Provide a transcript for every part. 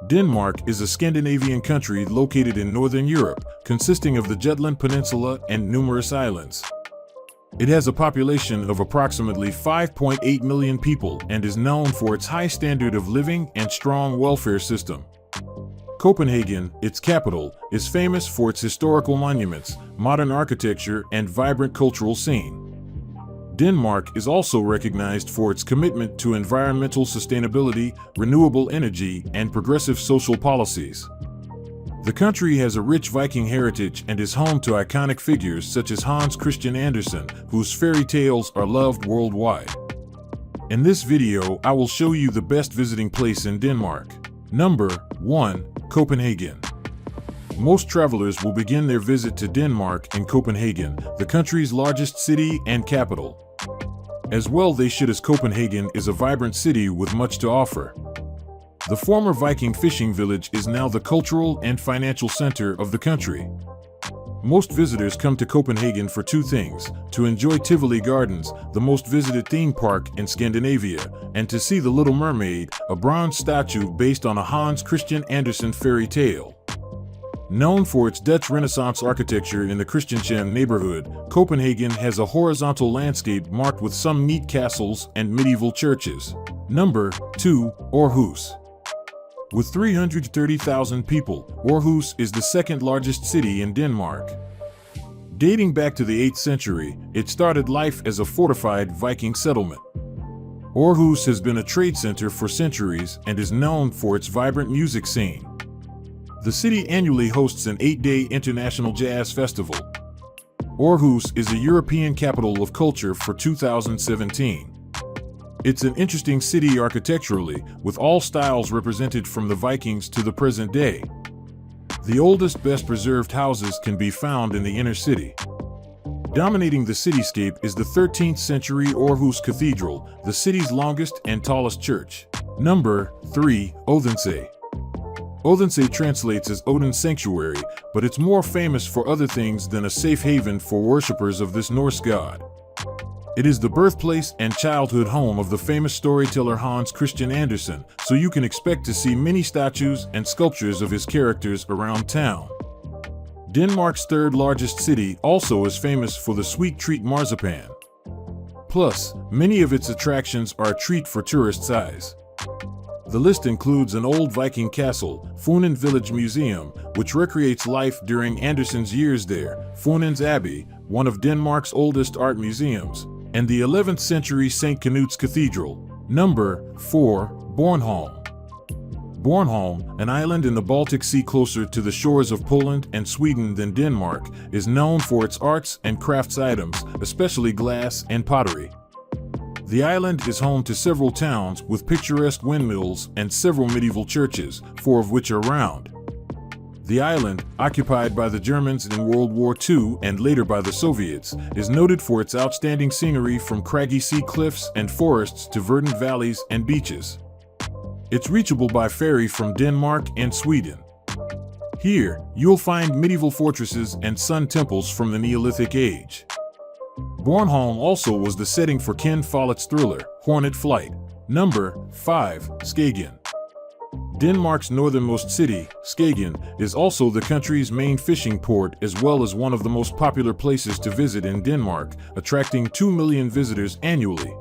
Denmark is a Scandinavian country located in northern Europe, consisting of the Jutland Peninsula and numerous islands. It has a population of approximately 5.8 million people and is known for its high standard of living and strong welfare system. Copenhagen, its capital, is famous for its historical monuments, modern architecture, and vibrant cultural scene. Denmark is also recognized for its commitment to environmental sustainability, renewable energy, and progressive social policies. The country has a rich Viking heritage and is home to iconic figures such as Hans Christian Andersen, whose fairy tales are loved worldwide. In this video, I will show you the best visiting place in Denmark. Number 1. Copenhagen. Most travelers will begin their visit to Denmark in Copenhagen, the country's largest city and capital. As well they should, as Copenhagen is a vibrant city with much to offer. The former Viking fishing village is now the cultural and financial center of the country. Most visitors come to Copenhagen for two things: to enjoy Tivoli Gardens, the most visited theme park in Scandinavia, and to see the Little Mermaid, a bronze statue based on a Hans Christian Andersen fairy tale. Known for its Dutch Renaissance architecture in the Christianshavn neighborhood, Copenhagen has a horizontal landscape marked with some neat castles and medieval churches. Number 2. Aarhus. With 330,000 people, Aarhus is the second largest city in Denmark. Dating back to the 8th century, it started life as a fortified Viking settlement. Aarhus has been a trade center for centuries and is known for its vibrant music scene. The city annually hosts an 8-day international jazz festival. Aarhus is a European capital of culture for 2017. It's an interesting city architecturally, with all styles represented from the Vikings to the present day. The oldest, best preserved houses can be found in the inner city. Dominating the cityscape is the 13th century Aarhus Cathedral, the city's longest and tallest church. Number 3. Odense. Odense translates as Odin's sanctuary, but it's more famous for other things than a safe haven for worshippers of this Norse god. It is the birthplace and childhood home of the famous storyteller Hans Christian Andersen, so you can expect to see many statues and sculptures of his characters around town. Denmark's third largest city also is famous for the sweet treat marzipan. Plus, many of its attractions are a treat for tourists' eyes. The list includes an old Viking castle, Funen Village Museum, which recreates life during Andersen's years there, Funens Abbey, one of Denmark's oldest art museums, and the 11th century St. Knut's Cathedral. Number 4. Bornholm. Bornholm, an island in the Baltic Sea closer to the shores of Poland and Sweden than Denmark, is known for its arts and crafts items, especially glass and pottery. The island is home to several towns with picturesque windmills and several medieval churches, 4 of which are round. The island, occupied by the Germans in World War II and later by the Soviets, is noted for its outstanding scenery from craggy sea cliffs and forests to verdant valleys and beaches. It's reachable by ferry from Denmark and Sweden. Here, you'll find medieval fortresses and sun temples from the Neolithic age. Bornholm also was the setting for Ken Follett's thriller, Hornet Flight. Number 5. Skagen. Denmark's northernmost city, Skagen, is also the country's main fishing port as well as one of the most popular places to visit in Denmark, attracting 2 million visitors annually.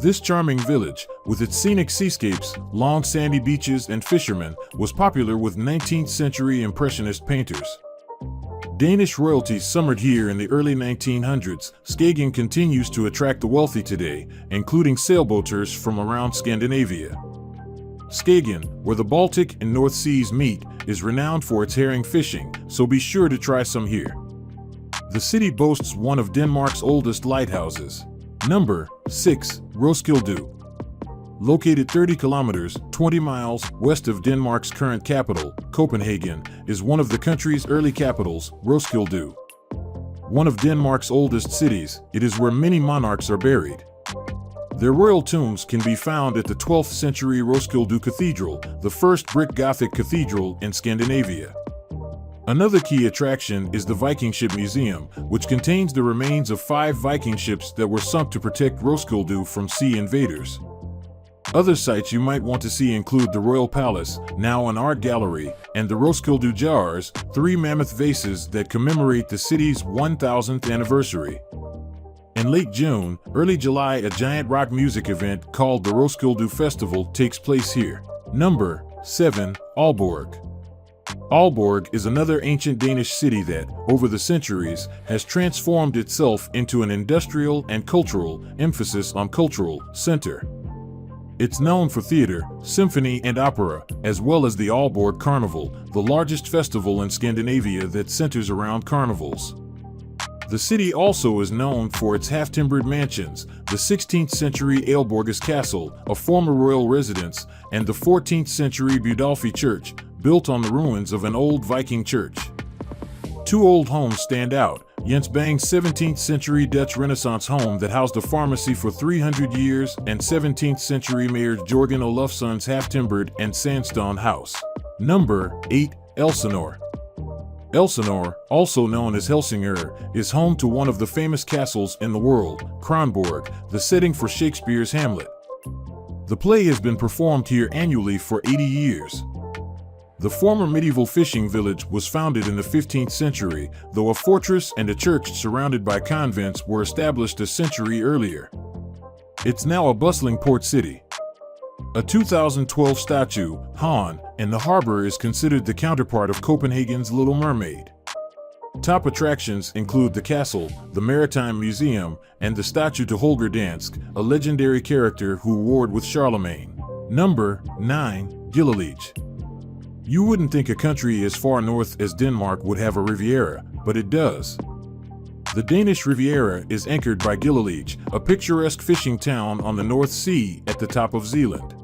This charming village, with its scenic seascapes, long sandy beaches, and fishermen, was popular with 19th century Impressionist painters. Danish royalty summered here in the early 1900s. Skagen continues to attract the wealthy today, including sailboaters from around Scandinavia. Skagen, where the Baltic and North Seas meet, is renowned for its herring fishing, so be sure to try some here. The city boasts one of Denmark's oldest lighthouses. Number 6. Roskilde. Located 30 kilometers, 20 miles, west of Denmark's current capital, Copenhagen, is one of the country's early capitals, Roskilde. One of Denmark's oldest cities, it is where many monarchs are buried. Their royal tombs can be found at the 12th century Roskilde Cathedral, the first brick Gothic cathedral in Scandinavia. Another key attraction is the Viking Ship Museum, which contains the remains of 5 Viking ships that were sunk to protect Roskilde from sea invaders. Other sites you might want to see include the Royal Palace, now an art gallery, and the Roskilde jars, 3 mammoth vases that commemorate the city's 1000th anniversary. In late June, early July, a giant rock music event called the Roskilde Festival takes place here. Number 7. Aalborg. Aalborg is another ancient Danish city that, over the centuries, has transformed itself into an industrial and cultural, emphasis on cultural, center. It's known for theater, symphony, and opera, as well as the Aalborg Carnival, the largest festival in Scandinavia that centers around carnivals. The city also is known for its half-timbered mansions, the 16th century Aalborg's Castle, a former royal residence, and the 14th century Budolfi Church, built on the ruins of an old Viking church. 2 old homes stand out. Jens Bang's 17th century Dutch Renaissance home that housed a pharmacy for 300 years, and 17th century Mayor Jorgen Olufsson's half-timbered and sandstone house. Number 8. Elsinore. Elsinore, also known as Helsingør, is home to one of the famous castles in the world, Kronborg, the setting for Shakespeare's Hamlet. The play has been performed here annually for 80 years. The former medieval fishing village was founded in the 15th century, though a fortress and a church surrounded by convents were established a century earlier. It's now a bustling port city. A 2012 statue, Han, in the harbor is considered the counterpart of Copenhagen's Little Mermaid. Top attractions include the castle, the Maritime Museum, and the statue to Holger Dansk, a legendary character who warred with Charlemagne. Number 9. Gilleleje. You wouldn't think a country as far north as Denmark would have a Riviera, but it does. The Danish Riviera is anchored by Gilleleje, a picturesque fishing town on the North Sea at the top of Zealand.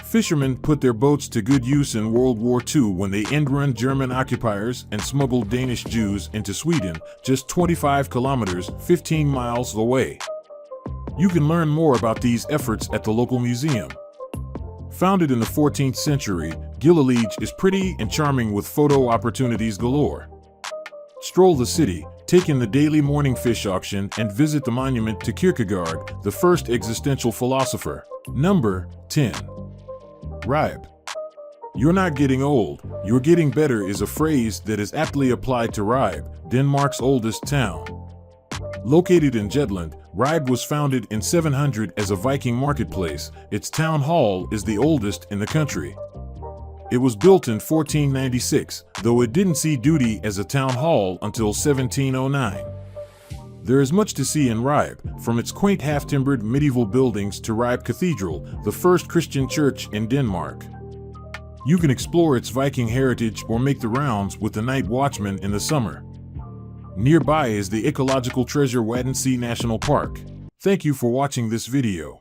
Fishermen put their boats to good use in World War II when they end-run German occupiers and smuggled Danish Jews into Sweden, just 25 kilometers, 15 miles away. You can learn more about these efforts at the local museum. Founded in the 14th century, Gilleleje is pretty and charming with photo opportunities galore. Stroll the city, take in the daily morning fish auction, and visit the monument to Kierkegaard, the first existential philosopher. Number 10. Ribe. You're not getting old, you're getting better is a phrase that is aptly applied to Ribe, Denmark's oldest town. Located in Jutland, Ribe was founded in 700 as a Viking marketplace. Its town hall is the oldest in the country. It was built in 1496, though it didn't see duty as a town hall until 1709. There is much to see in Ribe, from its quaint half-timbered medieval buildings to Ribe Cathedral, the first Christian church in Denmark. You can explore its Viking heritage or make the rounds with the night watchman in the summer. Nearby is the ecological treasure Odense National Park. Thank you for watching this video.